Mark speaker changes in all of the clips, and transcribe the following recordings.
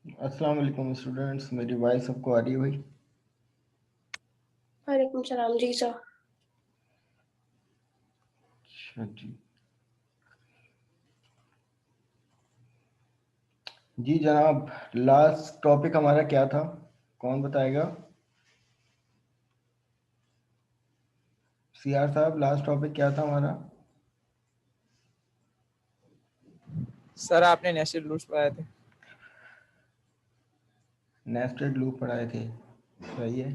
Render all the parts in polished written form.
Speaker 1: अस्सलाम वालेकुम स्टूडेंट्स, मेरी वॉइस सबको आ रही है भाई?
Speaker 2: वालेकुम सलाम जी सर।
Speaker 1: अच्छा जी जनाब, लास्ट टॉपिक हमारा क्या था? कौन बताएगा? सीआर साहब, लास्ट टॉपिक क्या था हमारा?
Speaker 3: सर आपने नेस्टेड लूप्स पढ़ाए थे।
Speaker 1: नेस्टेड लूप पढ़ाए थे, सही है।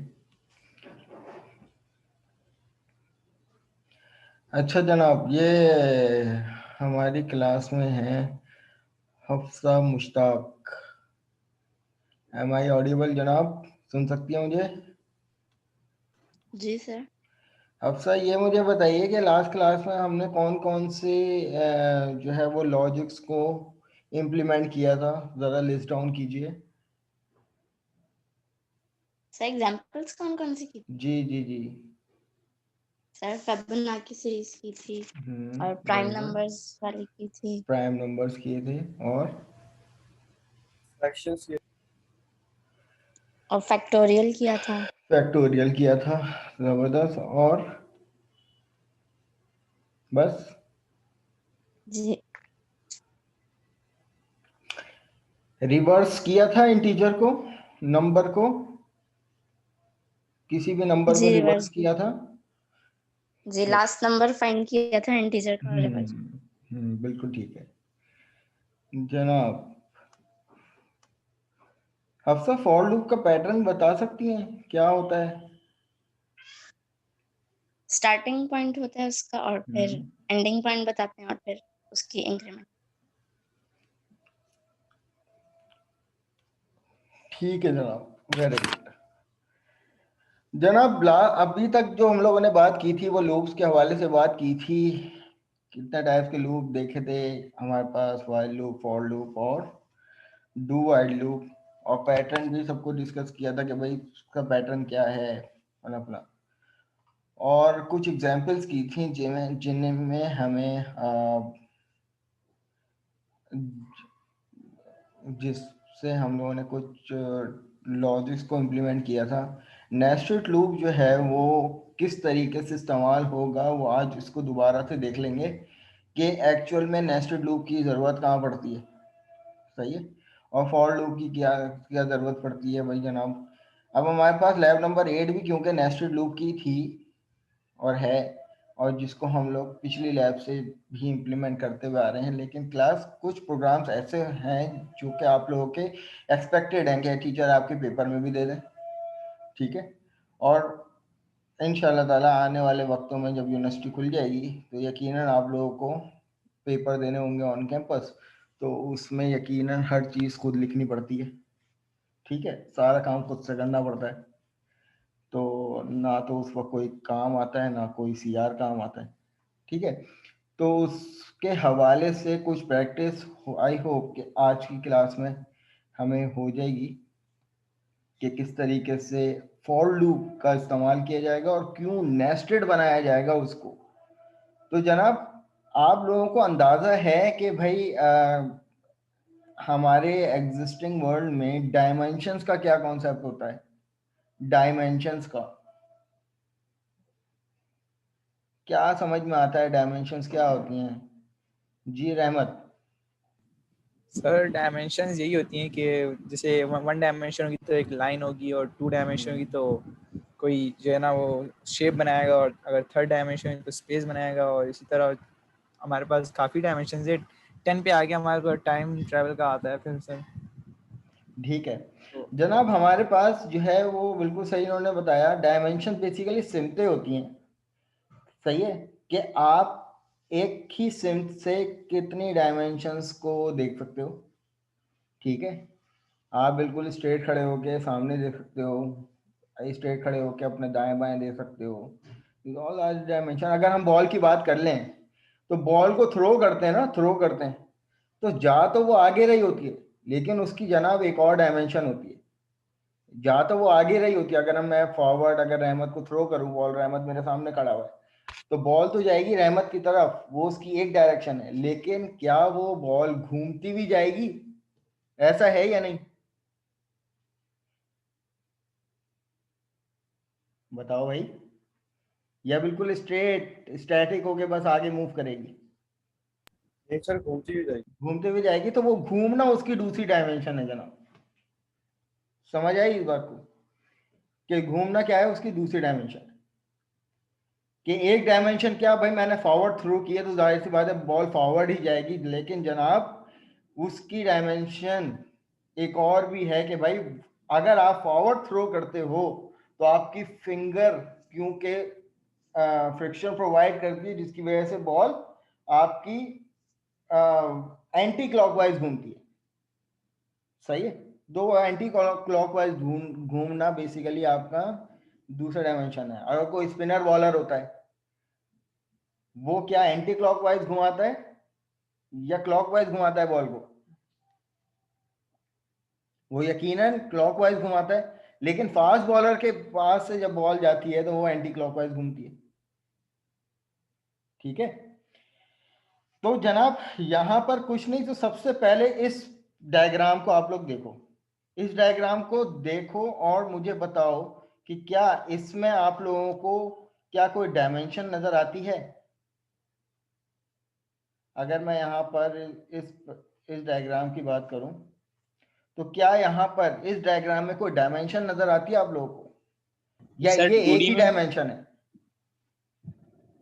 Speaker 1: अच्छा जनाब, ये हमारी क्लास में है Hafsa Mushtaq. Am I audible जनाब? सुन सकती हैं मुझे?
Speaker 4: जी सर।
Speaker 1: हफ्सा, ये मुझे बताइए कि लास्ट क्लास में हमने कौन कौन से जो है वो लॉजिक्स को इम्प्लीमेंट किया था, ज़रा लिस्ट डाउन कीजिए।
Speaker 4: सर एग्जांपल्स कौन कौन सी की थी?
Speaker 1: जी
Speaker 4: सर फिबोनाची सीरीज की थी और प्राइम
Speaker 1: बराबर।
Speaker 4: नंबर्स वाली की थी
Speaker 1: प्राइम नंबर्स किए थे और
Speaker 3: फ्रैक्शंस
Speaker 4: और फैक्टोरियल किया था।
Speaker 1: फैक्टोरियल किया था, जबरदस्त। और बस?
Speaker 4: जी
Speaker 1: रिवर्स किया था इंटीजर को, नंबर को, किसी भी नंबर को
Speaker 4: जी
Speaker 1: रिवर्स
Speaker 4: रिवर्स
Speaker 1: किया था।
Speaker 4: जी लास्ट नंबर फाइंड किया था इंटीजर का रिवर्स।
Speaker 1: बिल्कुल ठीक है जनाब। हफ्सा, फॉर लूप का पैटर्न बता सकती हैं क्या होता है?
Speaker 4: स्टार्टिंग पॉइंट होता है उसका और फिर
Speaker 1: हम्म,
Speaker 4: एंडिंग पॉइंट बताते हैं और फिर उसकी इंक्रीमेंट।
Speaker 1: ठीक है जनाब, वेरी गुड जनाब। अभी तक जो हम लोगों ने बात की थी वो लूप्स के हवाले से बात की थी। कितने टाइप के लूप देखे थे हमारे पास? व्हाइल लूप, फॉर लूप और डू व्हाइल लूप। और पैटर्न भी सबको डिस्कस किया था कि भाई उसका पैटर्न क्या है, फला। और कुछ एग्जांपल्स की थी जिनमें हमें जिससे हम लोगों ने कुछ लॉजिक्स को इम्प्लीमेंट किया था। नेस्टेड लूप जो है वो किस तरीके से इस्तेमाल होगा, वो आज इसको दोबारा से देख लेंगे कि एक्चुअल में नेस्टेड लूप की ज़रूरत कहाँ पड़ती है। सही है। और फॉर लूप की क्या क्या ज़रूरत पड़ती है भाई जनाब? अब हमारे पास लैब नंबर 8 भी क्योंकि नेस्टेड लूप की थी और है, और जिसको हम लोग पिछली लैब से भी इम्प्लीमेंट करते हुए आ रहे हैं, लेकिन क्लास कुछ प्रोग्राम्स ऐसे हैं जो कि आप लोगों के एक्सपेक्टेड हैं कि टीचर आपके पेपर में भी दे दें। ठीक है। और इंशाल्लाह ताला आने वाले वक्तों में जब यूनिवर्सिटी खुल जाएगी तो यकीनन आप लोगों को पेपर देने होंगे ऑन कैंपस, तो उसमें यकीनन हर चीज़ खुद लिखनी पड़ती है। ठीक है, सारा काम खुद से करना पड़ता है, तो ना तो उस वक्त कोई काम आता है ना कोई सीआर काम आता है। ठीक है, तो उसके हवाले से कुछ प्रैक्टिस आई होप कि आज की क्लास में हमें हो जाएगी कि किस तरीके से फॉर लूप का इस्तेमाल किया जाएगा और क्यों नेस्टेड बनाया जाएगा उसको। तो जनाब, आप लोगों को अंदाज़ा है कि भाई हमारे एग्जिस्टिंग वर्ल्ड में डायमेंशंस का क्या कॉन्सेप्ट होता है? डायमेंशंस का क्या समझ में आता है? डायमेंशंस क्या होती हैं जी रहमत?
Speaker 3: सर डायमेंशंस यही होती हैं कि जैसे वन डायमेंशन होगी तो एक लाइन होगी और टू डायमेंशन होगी तो कोई जो है ना वो शेप बनाएगा, और अगर थर्ड डायमेंशन होगी तो स्पेस बनाएगा। और इसी तरह हमारे पास काफ़ी डायमेंशन है। 10 पे आगे हमारे पास टाइम ट्रैवल का आता है फिर सर।
Speaker 1: ठीक है जनाब, हमारे पास जो है वो बिल्कुल सही उन्होंने बताया। डायमेंशन बेसिकली सिमतें होती हैं। सही है कि आप एक ही सिम से कितनी डायमेंशंस को देख सकते हो, ठीक है। आप बिल्कुल स्ट्रेट खड़े होके सामने देख सकते हो, स्ट्रेट खड़े होके अपने दाएं बाएं देख सकते हो, ऑल आर डायमेंशन। अगर हम बॉल की बात कर लें तो बॉल को थ्रो करते हैं ना, थ्रो करते हैं तो जा तो वो आगे रही होती है, लेकिन उसकी जनाब एक और डायमेंशन होती है। जा तो वो आगे रही होती है, अगर मैं फॉरवर्ड अगर रहमत को थ्रो करूं, बॉल रहमत मेरे सामने खड़ा हुआ है तो बॉल तो जाएगी रहमत की तरफ, वो उसकी एक डायरेक्शन है, लेकिन क्या वो बॉल घूमती भी जाएगी? ऐसा है या नहीं, बताओ भाई। या बिल्कुल स्ट्रेट स्टैटिक होके बस आगे मूव करेगी?
Speaker 2: नहीं सर, घूमती भी जाएगी।
Speaker 1: घूमते हुए जाएगी, तो वो घूमना उसकी दूसरी डायमेंशन है जनाब। समझ आई इस बात को कि घूमना क्या है, उसकी दूसरी डायमेंशन। कि एक डायमेंशन क्या भाई, मैंने फॉरवर्ड थ्रो किया तो जाहिर सी बात है बॉल फॉरवर्ड ही जाएगी, लेकिन जनाब उसकी डायमेंशन एक और भी है कि भाई अगर आप फॉरवर्ड थ्रो करते हो तो आपकी फिंगर क्योंकि फ्रिक्शन प्रोवाइड करती है, जिसकी वजह से बॉल आपकी एंटी क्लॉकवाइज घूमती है, सही है। दो एंटी क्लॉकवाइज घूमना बेसिकली आपका दूसरा डायमेंशन है। अगर कोई स्पिनर बॉलर होता है वो क्या एंटी क्लॉकवाइज घुमाता है या क्लॉकवाइज घुमाता है बॉल को? वो यकीनन क्लॉकवाइज घुमाता है, लेकिन फास्ट बॉलर के पास से जब बॉल जाती है तो वो एंटी क्लॉकवाइज घूमती है, ठीक है। तो जनाब यहां पर कुछ नहीं, तो सबसे पहले इस डायग्राम को आप लोग देखो, इस डायग्राम को देखो और मुझे बताओ कि क्या इसमें आप लोगों को क्या कोई डायमेंशन नजर आती है? अगर मैं यहाँ पर इस डायग्राम की बात करूं तो क्या यहाँ पर इस डायग्राम में कोई डायमेंशन नजर आती है आप लोगों को, या
Speaker 3: सर
Speaker 1: ये एक
Speaker 3: 2D
Speaker 1: ही
Speaker 3: में,
Speaker 1: डायमेंशन है?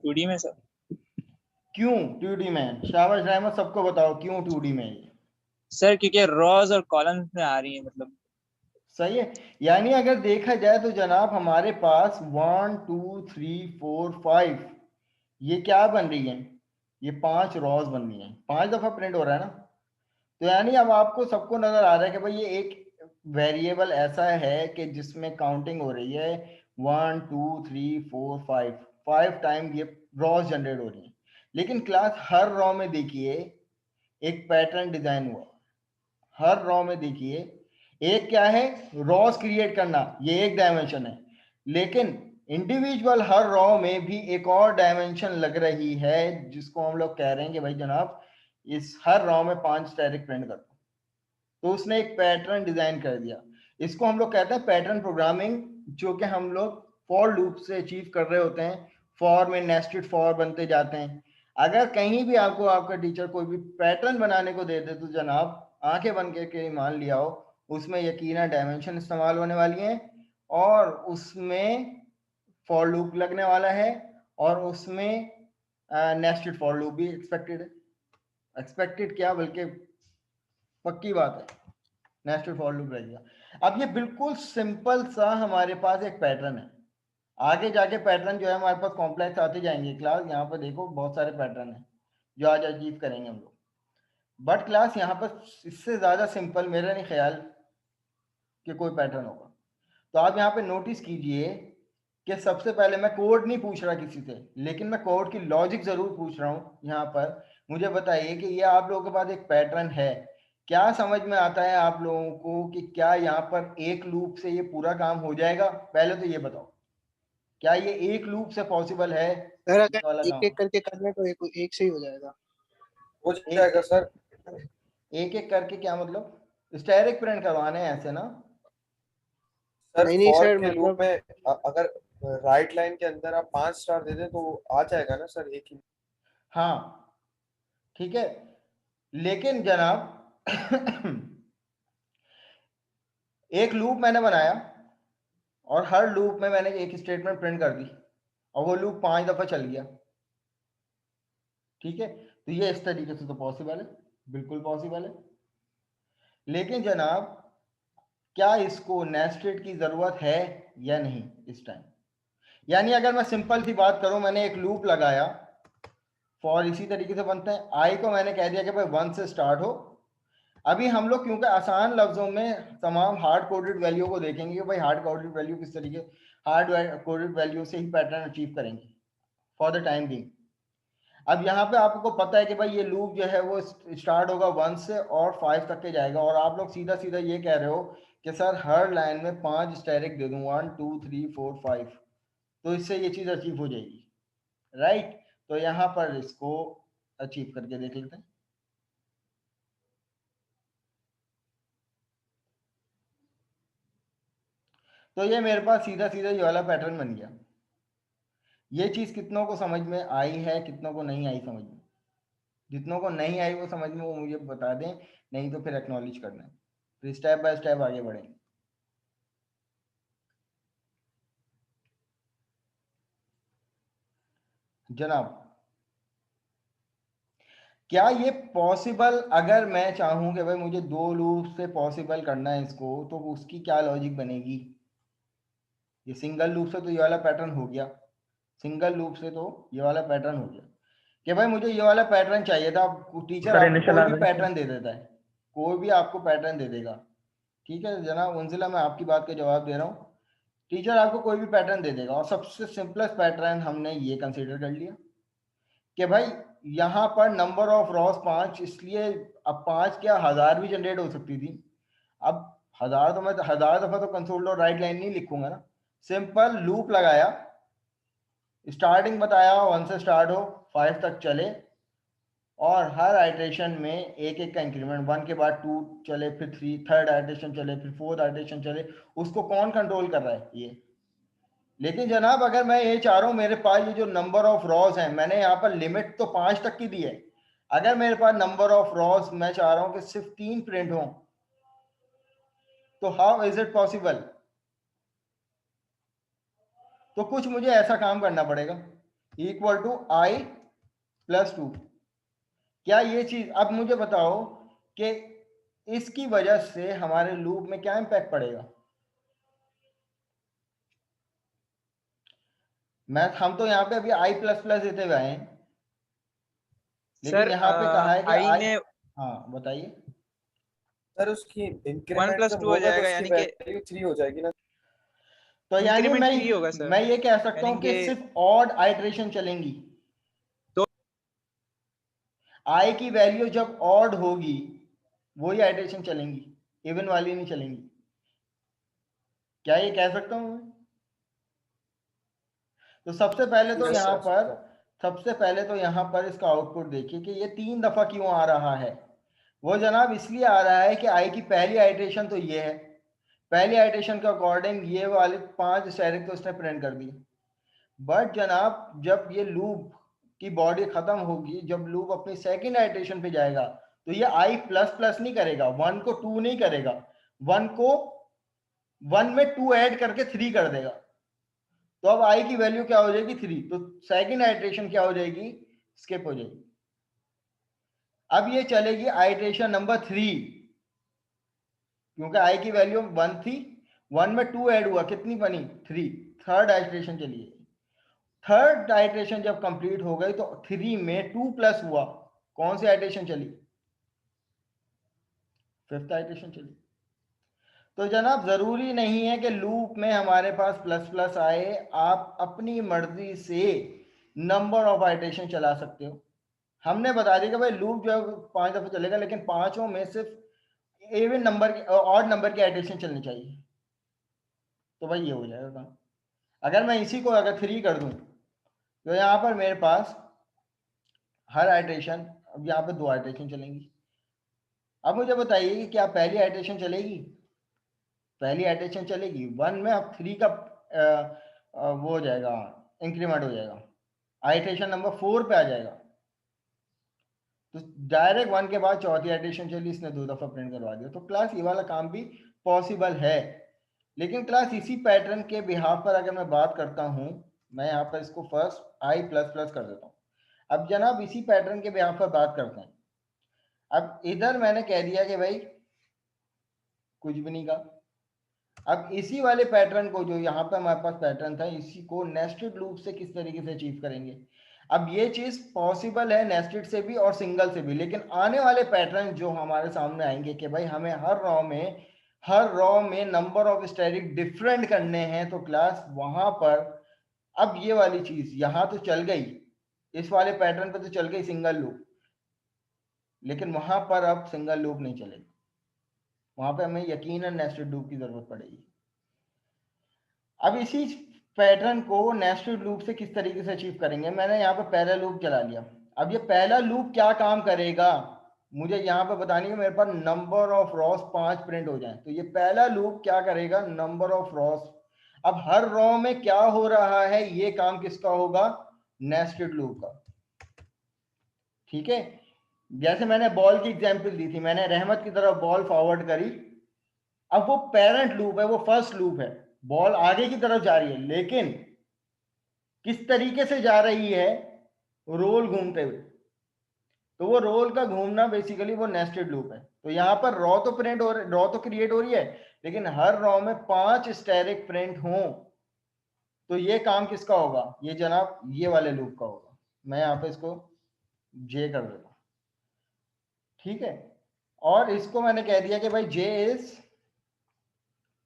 Speaker 3: 2D में सर।
Speaker 1: क्यों 2D में? शाबाश रहमत, सबको बताओ क्यों 2D में ये?
Speaker 3: सर क्योंकि रॉज और कॉलम्स में आ रही है, मतलब।
Speaker 1: सही है। यानी अगर देखा जाए तो जनाब हमारे पास 1 2 3 4 5 ये क्या बन रही है, ये 5 रॉज बन रही है, 5 दफा प्रिंट हो रहा है ना। तो यानी अब आपको सबको नजर आ रहा है कि भाई ये एक वेरिएबल ऐसा है कि जिसमें काउंटिंग हो रही है 1 2 3 4 5, 5 टाइम ये रॉज जनरेट हो रही है। लेकिन क्लास हर रॉ में देखिए एक पैटर्न डिजाइन हुआ, हर रॉ में देखिए एक क्या है, रॉस क्रिएट करना, ये एक डायमेंशन है, लेकिन इंडिविजुअल हर रॉ में भी एक और डायमेंशन लग रही है, जिसको हम लोग कह रहे हैं कि भाई जनाब इस हर रॉ में 5 स्टैटिक प्रिंट कर दो। तो उसने एक पैटर्न डिजाइन कर दिया, इसको हम लोग कहते हैं पैटर्न प्रोग्रामिंग, जो कि हम लोग फॉर लूप से अचीव कर रहे होते हैं। फॉर में नेस्टेड फॉर बनते जाते हैं। अगर कहीं भी आपको आपका टीचर कोई भी पैटर्न बनाने को दे दे तो जनाब आंखें बंद करके मान लिया हो उसमें यकीनन डायमेंशन इस्तेमाल होने वाली हैं, और उसमें फॉर लूप लगने वाला है, और उसमें नेस्टेड फॉर लूप भी एक्सपेक्टेड है। एक्सपेक्टेड क्या बल्कि पक्की बात है, नेस्टेड फॉर लूप रहेगा। अब ये बिल्कुल सिंपल सा हमारे पास एक पैटर्न है, आगे जाके पैटर्न जो है हमारे पास कॉम्प्लेक्स आते जाएंगे। क्लास यहाँ पर देखो बहुत सारे पैटर्न है जो आज अचीव करेंगे हम लोग, बट क्लास यहाँ पर इससे ज्यादा सिंपल मेरा नहीं ख्याल कि कोई पैटर्न होगा। तो आप यहाँ पे नोटिस कीजिए कि सबसे पहले मैं कोड नहीं पूछ रहा किसी से, लेकिन मैं कोड की लॉजिक जरूर पूछ रहा हूँ। यहाँ पर मुझे बताइए कि ये आप लोगों के पास एक पैटर्न है, क्या समझ में आता है आप लोगों को कि क्या यहाँ पर एक लूप से ये पूरा काम हो जाएगा? पहले तो ये बताओ, क्या ये एक लूप से पॉसिबल है
Speaker 5: सर
Speaker 1: ये वाला
Speaker 5: अगर एक
Speaker 1: काम?
Speaker 5: एक करके करने तो एक से ही हो जाएगा।
Speaker 2: हो जाएगा सर।
Speaker 1: एक एक करके क्या मतलब? स्टैटिक प्रिंट करवाने हैं ऐसे ना?
Speaker 2: सर
Speaker 5: नहीं नहीं
Speaker 2: फॉर
Speaker 5: सर,
Speaker 2: के लूप
Speaker 5: मतलब
Speaker 2: में अगर राइट लाइन के अंदर आप 5 स्टार दे दें तो आ जाएगा ना सर एक ही।
Speaker 1: हाँ ठीक है, लेकिन जनाब एक लूप मैंने बनाया और हर लूप में मैंने एक स्टेटमेंट प्रिंट कर दी और वो लूप 5 दफा चल गया, ठीक है। तो ये इस तरीके से तो पॉसिबल है, बिल्कुल पॉसिबल है। लेकिन जनाब क्या इसको नेस्टेड की जरूरत है या नहीं इस टाइम? यानी अगर मैं सिंपल सी बात करूं, मैंने एक लूप लगाया फॉर इसी तरीके से बनते हैं। आई को मैंने कह दिया कि भाई 1 से स्टार्ट हो। अभी हम लोग क्योंकि आसान लफ्जों में तमाम हार्ड कोडेड वैल्यू को देखेंगे कि भाई हार्ड कोडेड वैल्यू किस तरीके, हार्ड कोडेड वैल्यू से ही पैटर्न अचीव करेंगे फॉर द टाइम बिंग। अब यहाँ पे आपको पता है कि भाई ये लूप जो है वो स्टार्ट होगा 1 से और 5 तक के जाएगा, और आप लोग सीधा सीधा ये कह रहे हो कि सर हर लाइन में 5 स्टैरिक दे दूं, 1 2 3 4 5, तो इससे ये चीज अचीव हो जाएगी, राइट। तो यहाँ पर इसको अचीव करके देख लेते हैं। तो ये मेरे पास सीधा सीधा ये वाला पैटर्न बन गया। ये चीज कितनों को समझ में आई है, कितनों को नहीं आई समझ में? जितनों को नहीं आई वो समझ में वो मुझे बता दें, नहीं तो फिर एक्नॉलेज करना है, फिर स्टेप बाय स्टेप आगे बढ़ेंगे। जनाब क्या ये पॉसिबल, अगर मैं चाहूं कि भाई मुझे 2 लूप से पॉसिबल करना है इसको, तो उसकी क्या लॉजिक बनेगी? ये सिंगल लूप से तो ये वाला पैटर्न हो गया, सिंगल लूप से तो ये वाला पैटर्न हो गया कि भाई मुझे ये वाला पैटर्न चाहिए था। टीचर आपको कोई भी पैटर्न दे देता है, कोई भी आपको पैटर्न दे देगा, ठीक है जनाब उनजिला, मैं आपकी बात का जवाब दे रहा हूँ। टीचर आपको कोई भी पैटर्न दे देगा और सबसे सिंपलेस्ट पैटर्न हमने ये कंसीडर कर लिया कि भाई यहाँ पर नंबर ऑफ रॉस 5, इसलिए अब 5 क्या 1000 भी जनरेट हो सकती थी। अब 1000 तो मैं 1000 दफा तो कंसोल डॉट राइट लाइन नहीं लिखूंगा ना, सिंपल लूप लगाया, स्टार्टिंग बताया 1 से स्टार्ट हो 5 तक चले, और हर आइट्रेशन में एक एक का इंक्रीमेंट, 1 के बाद 2 चले, फिर 3, थर्ड आइट्रेशन चले, फिर फोर्थ आइट्रेशन चले, उसको कौन कंट्रोल कर रहा है? ये। लेकिन जनाब अगर मैं ये चाह रहा हूं मेरे पास ये जो नंबर ऑफ रॉस है, मैंने यहाँ पर लिमिट तो 5 तक की दी है, अगर मेरे पास नंबर ऑफ रॉस मैं चाह रहा हूं कि सिर्फ 3 प्रिंट हो, तो हाउ इज इट पॉसिबल? तो कुछ मुझे ऐसा काम करना पड़ेगा, इक्वल टू आई प्लस 2। क्या ये चीज, अब मुझे बताओ कि इसकी वजह से हमारे लूप में क्या इंपैक्ट पड़ेगा? हम तो यहाँ पे अभी आई प्लस प्लस देते हुए आए हैं, लेकिन
Speaker 3: सर
Speaker 1: यहाँ पे कहा है कि
Speaker 3: आई
Speaker 1: आई,
Speaker 3: में
Speaker 1: हाँ बताइए।
Speaker 2: सर उसकी
Speaker 3: 1
Speaker 2: इंक्रीमेंट
Speaker 3: +
Speaker 2: जब
Speaker 3: 2 हो
Speaker 2: होगा तो
Speaker 3: जाएगा,
Speaker 2: उसकी
Speaker 3: यानी कि
Speaker 2: वैल्यू 3 हो जाएगी ना।
Speaker 1: तो यानी
Speaker 3: इंक्रीमेंट 3 होगा सर,
Speaker 1: मैं ये कह सकता
Speaker 3: यानी
Speaker 1: हूँ कि
Speaker 3: कि
Speaker 1: सिर्फ ऑड आइट्रेशन चलेंगी।
Speaker 3: तो
Speaker 1: आई की वैल्यू जब ऑड होगी वही आइट्रेशन चलेंगी, इवन वाली नहीं चलेंगी। क्या ये कह सकता हूँ मैं? तो सबसे पहले तो
Speaker 2: यस
Speaker 1: यहाँ
Speaker 2: सर।
Speaker 1: पर, सबसे पहले तो यहाँ पर इसका आउटपुट देखिए कि ये 3 दफा क्यों आ रहा है। वो जनाब इसलिए आ रहा है कि आई की पहली आइट्रेशन तो ये है, पहली आइट्रेशन के अकॉर्डिंग ये वाले 5 स्टेरिक तो उसने प्रिंट कर दिए। बट जनाब जब ये लूप की बॉडी खत्म होगी, जब लूप अपनी सेकंड आइट्रेशन पे जाएगा, तो ये आई प्लस प्लस नहीं करेगा, 1 को 2 नहीं करेगा, 1 को 1 में 2 ऐड करके 3 कर देगा। तो अब आई की वैल्यू क्या हो जाएगी? 3। तो सेकंड आइट्रेशन क्या हो जाएगी? स्किप हो जाएगी। अब ये चलेगी आइट्रेशन नंबर 3, क्योंकि आई की वैल्यू 1 थी, 1 में 2 ऐड हुआ, कितनी बनी? 3। थर्ड आइट्रेशन चलिए, थर्ड आइट्रेशन जब कंप्लीट हो गई तो 3 में 2 प्लस हुआ, कौन सी आइट्रेशन चली? फिफ्थ आइट्रेशन चली। तो जनाब जरूरी नहीं है कि लूप में हमारे पास प्लस प्लस आए, आप अपनी मर्जी से नंबर ऑफ आइट्रेशन चला सकते हो। हमने बता दिया कि भाई लूप जो है 5 दफे चलेगा, लेकिन पांचों में सिर्फ इवन नंबर की, ऑड नंबर की आइट्रेशन चलनी चाहिए। तो भाई ये हो जाएगा काम। अगर मैं इसी को अगर 3 कर दूं, तो यहाँ पर मेरे पास हर आइट्रेशन, अब यहाँ पे 2 आइट्रेशन चलेंगी। अब मुझे बताइए कि क्या पहली आइट्रेशन चलेगी? पहली आइट्रेशन चलेगी 1 में, अब 3 का वो हो जाएगा, इंक्रीमेंट हो जाएगा, आइट्रेशन नंबर 4 पे आ जाएगा। तो डायरेक्ट 1 के बाद चौथी आइट्रेशन चली, इसने 2 दफा प्रिंट करवा दिया। तो क्लास ये वाला काम भी पॉसिबल है। लेकिन क्लास इसी पैटर्न के बिहाफ पर अगर मैं बात करता हूं, मैं यहाँ पर इसको फर्स्ट आई प्लस प्लस कर देता हूँ। अब जनाब इसी पैटर्न के बिहाफ पर बात करते हैं। अब इधर मैंने कह दिया कि भाई कुछ भी नहीं कहा। अब इसी वाले पैटर्न को, जो यहाँ पे हमारे पास पैटर्न था, इसी को नेस्टेड लूप से किस तरीके से अचीव करेंगे? अब ये चीज पॉसिबल है नेस्टेड से भी और सिंगल से भी, लेकिन आने वाले पैटर्न जो हमारे सामने आएंगे कि भाई हमें हर रॉ में नंबर ऑफ स्टैटिक डिफरेंट करने हैं, तो क्लास वहां पर अब ये वाली चीज यहां तो चल गई, इस वाले पैटर्न पे तो चल गई सिंगल लूप, लेकिन वहां पर अब सिंगल लूप नहीं चलेगी, वहां पे हमें यकीनन नेस्टेड लूप की जरूरत पड़ेगी। अब इसी पैटर्न को नेस्टेड लूप से किस तरीके से अचीव करेंगे, मैंने यहाँ पे पहला लूप चला लिया। अब ये पहला लूप क्या काम करेगा, मुझे यहाँ पे बतानी है, मेरे पास नंबर ऑफ रॉस 5 प्रिंट हो जाए, तो ये पहला लूप क्या करेगा, नंबर ऑफ रॉस। अब हर रॉ में क्या हो रहा है, ये काम किसका होगा, नेस्टेड लूप का। ठीक है, जैसे मैंने बॉल की एग्जांपल दी थी, मैंने रहमत की तरफ बॉल फॉरवर्ड करी, अब वो पेरेंट लूप है, वो फर्स्ट लूप है, बॉल आगे की तरफ जा रही है, लेकिन किस तरीके से जा रही है, रोल घूमते हुए, तो वो रोल का घूमना बेसिकली वो नेस्टेड लूप है। तो यहाँ पर रॉ तो क्रिएट हो रही है, लेकिन हर रॉ में 5 स्टैटिक प्रिंट हों, तो ये काम किसका होगा, ये जनाब ये वाले लूप का होगा। मैं यहाँ पे इसको जे कर देता हूँ, ठीक है, और इसको मैंने कह दिया कि भाई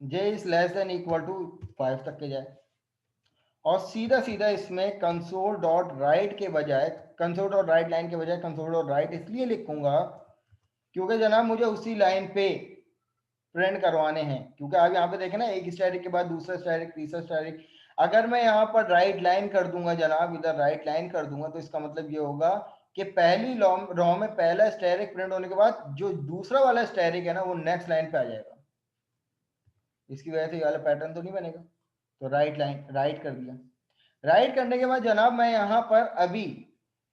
Speaker 1: J is less than equal to 5 तक के जाए, और सीधा सीधा इसमें कंसोल डॉट राइट के बजाय, कंसोल डॉट राइट लाइन के बजाय कंसोल डॉट राइट इसलिए लिखूंगा क्योंकि जनाब मुझे उसी लाइन पे प्रिंट करवाने हैं, क्योंकि आप यहाँ पे देखें ना, एक स्टैटिक के बाद दूसरा स्टैटिक, तीसरा स्टैटिक, अगर मैं यहाँ पर राइट लाइन कर दूंगा जनाब, इधर राइट लाइन कर दूंगा, तो इसका मतलब ये होगा कि पहली रॉ में पहला स्टैटिक प्रिंट होने के बाद जो दूसरा वाला स्टैटिक है ना, वो नेक्स्ट लाइन पे आ जाएगा, इसकी वजह से ये वाला पैटर्न तो नहीं बनेगा। तो राइट कर दिया। राइट करने के बाद जनाब मैं यहाँ पर अभी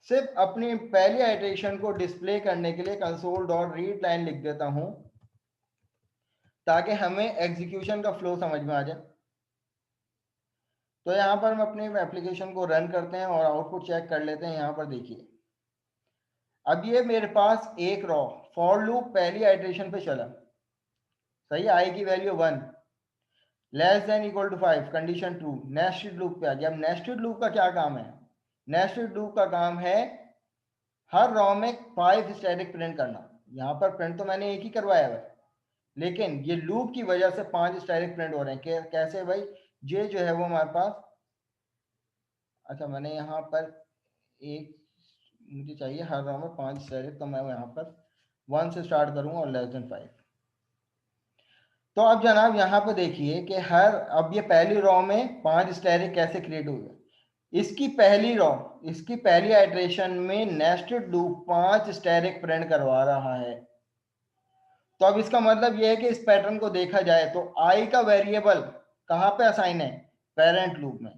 Speaker 1: सिर्फ अपनी पहली आइटरेशन को डिस्प्ले करने के लिए कंसोल डॉट रीड लाइन लिख देता हूं, ताकि हमें एग्जीक्यूशन का फ्लो समझ में आ जाए। तो यहाँ पर हम अपने एप्लीकेशन को रन करते हैं और आउटपुट चेक कर लेते हैं। यहाँ पर देखिए, अब ये मेरे पास एक रॉ फॉर लूप पहली आइटरेशन पे चला, सही, आई की value 1 less than equal to 5, condition true, nested loop पे आ गया। अब नेस्टेड लूप का क्या काम है, नेस्टेड लूप का काम है हर रॉ में 5 स्टैटिक प्रिंट करना। यहाँ पर प्रिंट तो मैंने एक ही करवाया है, लेकिन ये लूप की वजह से 5 स्टैटिक प्रिंट हो रहे हैं। कैसे भाई, जे जो है वो हमारे पास, अच्छा मैंने यहाँ पर एक, मुझे चाहिए हर रॉ में 5 स्टैटिक, तो मैं यहाँ पर 1 से स्टार्ट करूंगा और लेस देन 5। तो अब जनाब यहाँ पे देखिए कि अब ये पहली रॉ में 5 स्टैटिक कैसे क्रिएट हुए। इसकी पहली आइटरेशन में नेस्टेड लूप 5 स्टैटिक प्रिंट करवा रहा है। तो अब इसका मतलब यह है कि इस पैटर्न को देखा जाए तो आई का वेरिएबल कहाँ पे असाइन है, पेरेंट लूप में।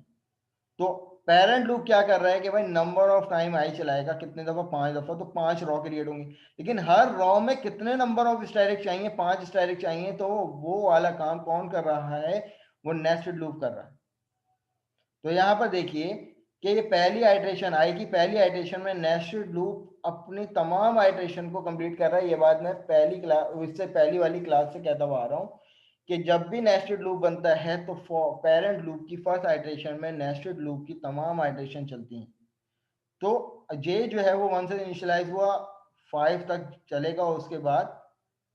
Speaker 1: तो पेरेंट लूप क्या कर रहा है कि भाई नंबर ऑफ टाइम आई चलाएगा, कितने दफा, 5 दफा, तो 5 रॉ क्रिएट होंगी, लेकिन हर रॉ में कितने नंबर ऑफ स्टैटिक चाहिए, 5 स्टैटिक चाहिए, तो वो वाला काम कौन कर रहा है, वो नेस्टेड लूप कर रहा है। तो यहाँ पर देखिए कि ये पहली आइटरेशन, आई की पहली आइटरेशन में नेस्टेड लूप अपनी तमाम आइटरेशन को कंप्लीट कर रहा है। ये बात मैं पहली वाली क्लास से कहता हुआ आ रहा हूँ कि जब भी नेस्टेड लूप बनता है तो पेरेंट लूप की फर्स्ट आइटरेशन में नेस्टेड लूप की तमाम आइटरेशन चलती हैं। तो जे जो है वो 1 से इनिशियलाइज हुआ, 5 तक चलेगा, उसके बाद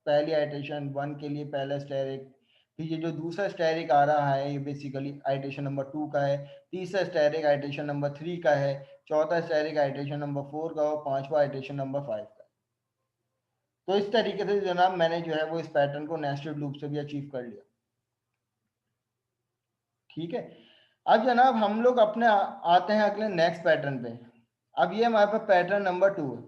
Speaker 1: पहली आइटरेशन 1 के लिए पहला स्टैटिक, फिर ये जो दूसरा स्टैटिक आ रहा है ये बेसिकली आइटरेशन नंबर 2 का है, तीसरा स्टैटिक आइटरेशन नंबर 3 का है, चौथा स्टैटिक आइटरेशन नंबर 4 का, और पांचवा आइटरेशन नंबर 5 का। तो इस तरीके से जनाब मैंने जो है वो इस पैटर्न को नेस्टेड लूप से भी अचीव कर लिया। ठीक है, अब जनाब हम लोग अपने आते हैं अगले नेक्स्ट पैटर्न पे। अब ये हमारे पास पैटर्न नंबर 2 है।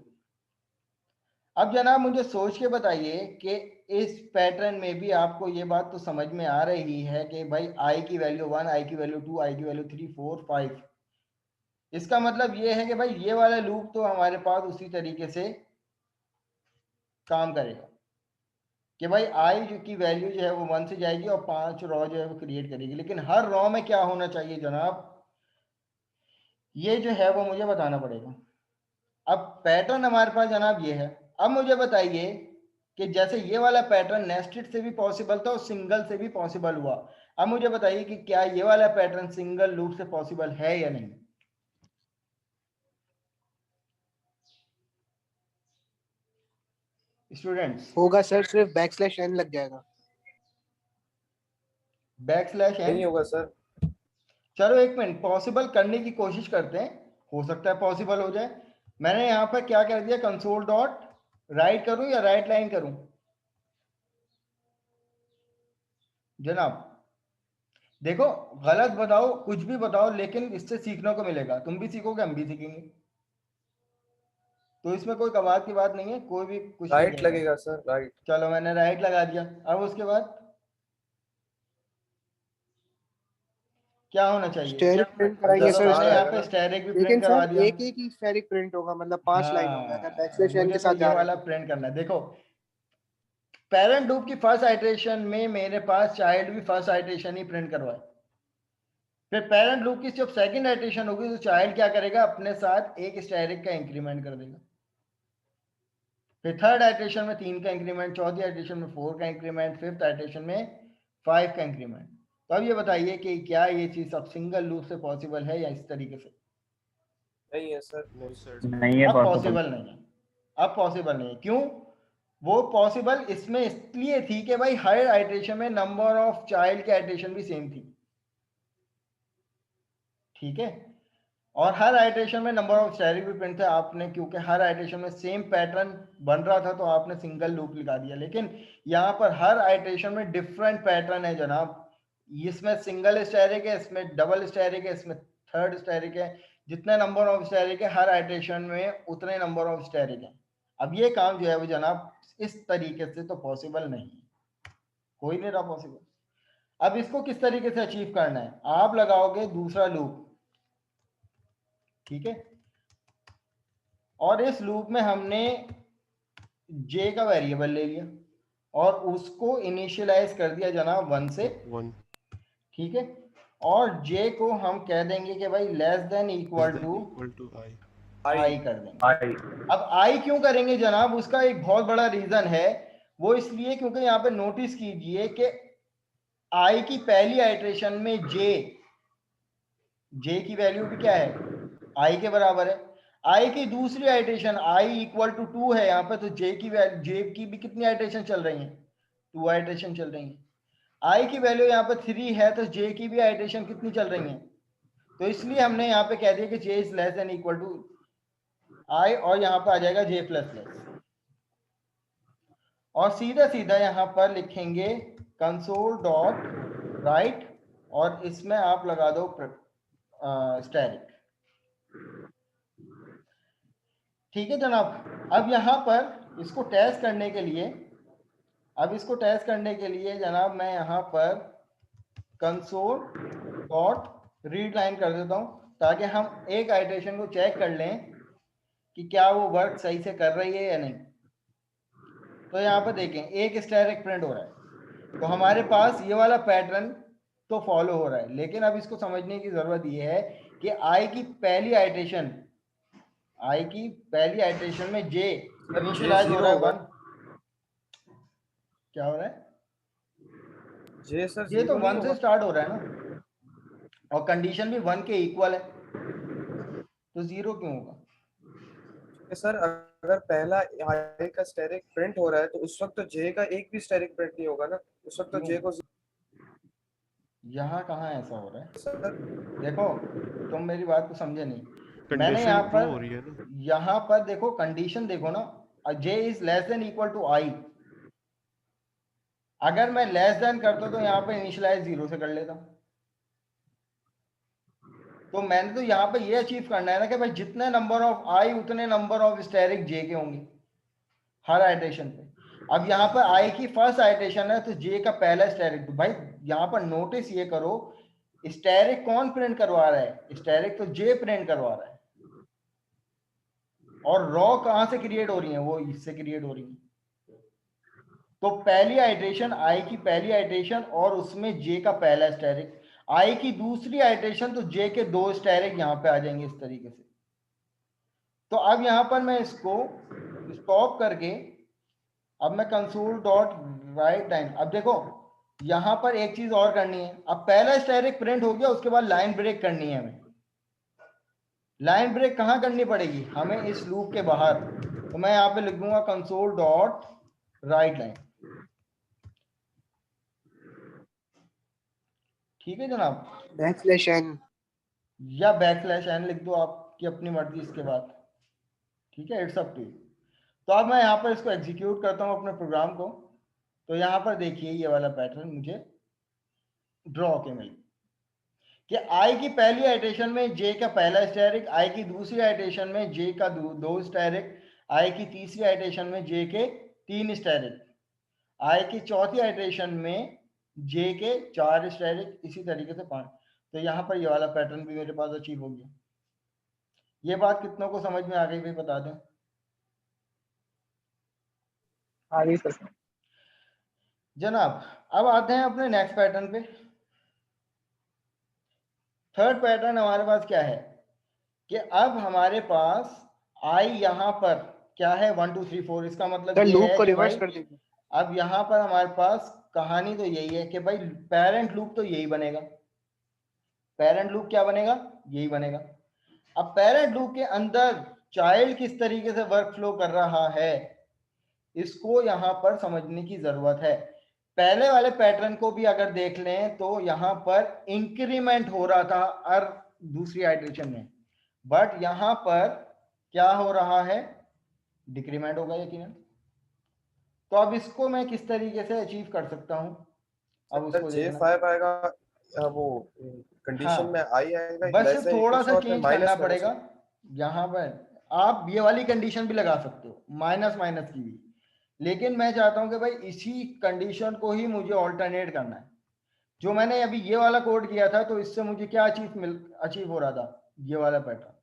Speaker 1: अब जनाब मुझे सोच के बताइए कि इस पैटर्न में भी आपको ये बात तो समझ में आ रही है कि भाई आई की वैल्यू 1, आई की वैल्यू 2, आई की वैल्यू 3, 4, 5। इसका मतलब ये है कि भाई ये वाला लूप तो हमारे पास उसी तरीके से काम करेगा कि भाई आई जो की वैल्यू जो है वो 1 से जाएगी और 5 रॉ जो है वो क्रिएट करेगी, लेकिन हर रॉ में क्या होना चाहिए जनाब, ये जो है वो मुझे बताना पड़ेगा। अब पैटर्न हमारे पास जनाब ये है। अब मुझे बताइए कि जैसे ये वाला पैटर्न नेस्टेड से भी पॉसिबल था और सिंगल से भी पॉसिबल हुआ, अब मुझे बताइए कि क्या ये वाला पैटर्न सिंगल लूप से पॉसिबल है या नहीं। स्टूडेंट्स?
Speaker 5: होगा सर, सिर्फ बैकस्लैश एन लग जाएगा।
Speaker 1: बैकस्लैश
Speaker 2: नहीं
Speaker 1: एन?
Speaker 2: होगा सर।
Speaker 1: चलो एक मिनट, पॉसिबल करने की कोशिश करते हैं, हो सकता है पॉसिबल हो जाए। मैंने यहाँ पर क्या कर दिया, कंसोल डॉट राइट करूं या राइट लाइन करूं जनाब? देखो गलत बताओ, कुछ भी बताओ, लेकिन इससे सीखने को मिलेगा, तुम भी सीखोगे हम भी सीखेंगे, तो इसमें कोई कमाल की बात नहीं है, कोई भी कुछ नहीं
Speaker 2: राइट
Speaker 1: कहेगा।
Speaker 2: लगेगा सर, राइट।
Speaker 1: चलो मैंने राइट लगा दिया, अब उसके बाद क्या होना चाहिए?
Speaker 5: स्टेरिक प्रिंट कराएंगे
Speaker 1: चलो
Speaker 5: सर
Speaker 1: मैंने
Speaker 5: इसका।
Speaker 1: यहाँ पे स्टैटिक भी
Speaker 5: लेकिन
Speaker 1: प्रिंट करवा
Speaker 5: सर
Speaker 1: दिया।
Speaker 5: एक एक ही स्टेरिक प्रिंट होगा, मतलब 5 लाइन होंगे अगर
Speaker 1: हाँ,
Speaker 5: बैकस्लैश एन
Speaker 1: मुझे
Speaker 5: के
Speaker 1: तो
Speaker 5: साथ
Speaker 1: ये
Speaker 5: जा रहे
Speaker 1: वाला
Speaker 5: हैं।
Speaker 1: प्रिंट करना है। देखो पेरेंट लूप की फर्स्ट आइटरेशन में मेरे पास चाइल्ड भी फर्स्ट आइटरेशन ही प्रिंट करवाए, फिर पेरेंट लूप की जब सेकंड आइटरेशन होगी तो चाइल्ड क्या करेगा, अपने साथ एक स्टैटिक का इंक्रीमेंट कर देगा, फिर थर्ड आइटरेशन में 3 का इंक्रीमेंट, चौथी आइटरेशन में 4 का इंक्रीमेंट, फिफ्थ आइटरेशन में 5 का इंक्रीमेंट। तो अब ये बताइए कि क्या ये चीज अब सिंगल लूप से पॉसिबल है या इस तरीके से?
Speaker 2: नहीं है सर।
Speaker 6: नहीं है
Speaker 1: अब
Speaker 6: पॉसिबल।
Speaker 1: पॉसिबल नहीं है, अब पॉसिबल नहीं है। क्यों? वो पॉसिबल इसमें इसलिए थी कि भाई हर आइटरेशन में नंबर ऑफ चाइल्ड की आइटरेशन भी सेम थी, ठीक है, और हर आइटरेशन में नंबर ऑफ स्टैटिक भी प्रिंट थे। आपने क्योंकि हर आइटरेशन में सेम पैटर्न बन रहा था तो आपने सिंगल लूप लगा दिया, लेकिन यहाँ पर हर आइटरेशन में डिफरेंट पैटर्न है जनाब, इसमें सिंगल स्टैटिक है, इसमें डबल स्टैटिक है, इसमें थर्ड स्टैटिक है, जितने नंबर ऑफ स्टैटिक है हर आइटरेशन में उतने नंबर ऑफ स्टैटिक है। अब ये काम जो है वो जनाब इस तरीके से तो पॉसिबल नहीं है, कोई नहीं रहा पॉसिबल। अब इसको किस तरीके से अचीव करना है, आप लगाओगे दूसरा लूप, ठीक है, और इस लूप में हमने j का वेरिएबल ले लिया और उसको इनिशियलाइज कर दिया जनाब 1 से, ठीक है, और j को हम कह देंगे कि भाई less than equal to i कर देंगे। अब i क्यों करेंगे जनाब, उसका एक बहुत बड़ा रीजन है, वो इसलिए क्योंकि यहाँ पे नोटिस कीजिए कि i की पहली आइटरेशन में j की वैल्यू भी क्या है, i के बराबर है। i की दूसरी आइटरेशन i इक्वल टू 2 है यहाँ पे, तो j की भी कितनी आइटरेशन चल रही है, 2 आइटरेशन चल रही है। i की वैल्यू यहाँ पे 3 है तो j की भी आइटरेशन कितनी चल रही है, तो इसलिए हमने यहाँ पे कह दिया कि j is less than equal to i, और यहाँ पे आ जाएगा j प्लस प्लस, और सीधा सीधा यहाँ पर लिखेंगे कंसोल डॉट राइट, और इसमें आप लगा दो स्टैटिक, ठीक है जनाब। अब यहाँ पर इसको टेस्ट करने के लिए, जनाब मैं यहाँ पर कंसोल डॉट रीड लाइन कर देता हूँ ताकि हम एक आइटरेशन को चेक कर लें कि क्या वो वर्क सही से कर रही है या नहीं। तो यहाँ पर देखें एक स्टैटिक प्रिंट हो रहा है, तो हमारे पास ये वाला पैटर्न तो फॉलो हो रहा है, लेकिन अब इसको समझने की जरूरत ये है कि आई की पहली आइटरेशन में j इनिशियलाइज हो रहा है 1, क्या हो रहा है,
Speaker 2: जे सर
Speaker 1: ये तो 1 से
Speaker 2: होगा।
Speaker 1: स्टार्ट हो रहा है ना, और कंडीशन भी 1 के इक्वल है, तो 0 क्यों होगा?
Speaker 2: सर अगर पहला i का स्टैटिक प्रिंट हो रहा है तो उस वक्त तो j का एक भी स्टैटिक प्रिंट नहीं होगा ना, उस वक्त तो j को।
Speaker 1: यहाँ कहाँ ऐसा हो रहा है
Speaker 2: सर
Speaker 1: देखो, तुम मेरी बात को समझे नहीं। मैंने यहाँ पर देखो कंडीशन देखो ना, j is less than equal to i, अगर मैं लेस देन करता तो यहाँ पे इनिशियलाइज 0 से कर लेता, तो मैंने तो यहाँ पे ये अचीव करना है ना कि भाई जितने नंबर ऑफ i उतने नंबर ऑफ स्टैटिक j के होंगे हर आइटरेशन पे। अब यहाँ पर i की फर्स्ट आइटरेशन है तो j का पहला स्टैटिक, तो भाई यहाँ पर नोटिस ये करो स्टैटिक कौन प्रिंट करवा रहा है, स्टैटिक तो j प्रिंट करवा रहा है, और रॉ कहाँ से क्रिएट हो रही है, वो इससे क्रिएट हो रही है। तो पहली आइटरेशन i की पहली आइटरेशन और उसमें j का पहला स्टैटिक, i की दूसरी आइटरेशन तो j के 2 स्टैटिक यहाँ पे आ जाएंगे इस तरीके से। तो अब यहाँ पर मैं इसको स्टॉप करके अब मैं कंसोल डॉट राइट लाइन, अब देखो यहाँ पर एक चीज और करनी है, अब पहला स्टैटिक प्रिंट हो गया, उसके बाद लाइन ब्रेक करनी है हमें। लाइन ब्रेक कहाँ करनी पड़ेगी हमें, इस लूप के बाहर, तो मैं यहाँ पे लिख दूंगा कंसोल डॉट राइट लाइन। ठीक है जनाब,
Speaker 5: बैकस्लैश एन
Speaker 1: या बैकस्लैश एन लिख दो, आपकी अपनी मर्जी इसके बाद। ठीक है, इट्स अप टू यू। तो अब मैं यहाँ पर इसको एग्जीक्यूट करता हूँ अपने प्रोग्राम को। तो यहाँ पर देखिए ये वाला पैटर्न मुझे ड्रॉ के मिल कि आई की पहली आइट्रेशन में जे का पहला स्टैरिक, आई की दूसरी आइट्रेशन में जे का दो स्टैरिक, आई की तीसरी आइट्रेशन में जे के 3 स्टैरिक, आई की चौथी आइट्रेशन में जे के 4 स्टैरिक, इसी तरीके से 5। तो यहाँ पर ये वाला पैटर्न भी मेरे पास अचीव हो गया। ये बात कितनों को समझ में आ गई भाई, बता दें।
Speaker 3: आ गई सर।
Speaker 1: जनाब अब आते हैं अपने नेक्स्ट पैटर्न पे। थर्ड पैटर्न हमारे पास क्या है कि अब हमारे पास आई यहाँ पर क्या है 1 2 3 4। इसका मतलब
Speaker 5: सर
Speaker 1: ये
Speaker 5: लूप
Speaker 1: है
Speaker 5: को
Speaker 1: कि
Speaker 5: रिवर्स
Speaker 1: भाई
Speaker 5: कर दीजिए।
Speaker 1: अब यहाँ पर हमारे पास कहानी तो यही है कि भाई पेरेंट लूप तो यही बनेगा। पेरेंट लूप क्या बनेगा, यही बनेगा। अब पेरेंट लूप के अंदर चाइल्ड किस तरीके से वर्क फ्लो कर रहा है, इसको यहाँ पर समझने की जरूरत है। पहले वाले पैटर्न को भी अगर देख लें तो यहाँ पर इंक्रीमेंट हो रहा था हर दूसरी आइट्रेशन में, बट यहाँ पर क्या हो रहा है, डिक्रीमेंट होगा यकीनन। तो अब इसको मैं किस तरीके से अचीव कर सकता हूँ, अब उसको देखना।
Speaker 2: J5 आएगा, वो कंडीशन
Speaker 1: हाँ,
Speaker 2: में आई आएगा
Speaker 1: बस
Speaker 2: लेस
Speaker 1: सिर्फ
Speaker 2: देन
Speaker 1: थोड़ा
Speaker 2: इक्वल्स
Speaker 1: सा
Speaker 2: और फिर
Speaker 1: चेंज करना
Speaker 2: माइनस
Speaker 1: पड़ेगा। यहाँ पर आप ये वाली कंडीशन भी लगा सकते हो, माइनस माइनस की भी, लेकिन मैं चाहता हूं कि भाई इसी कंडीशन को ही मुझे ऑल्टरनेट करना है। जो मैंने अभी ये वाला कोड किया था, तो इससे मुझे क्या अचीव हो रहा था, ये वाला पैटर्न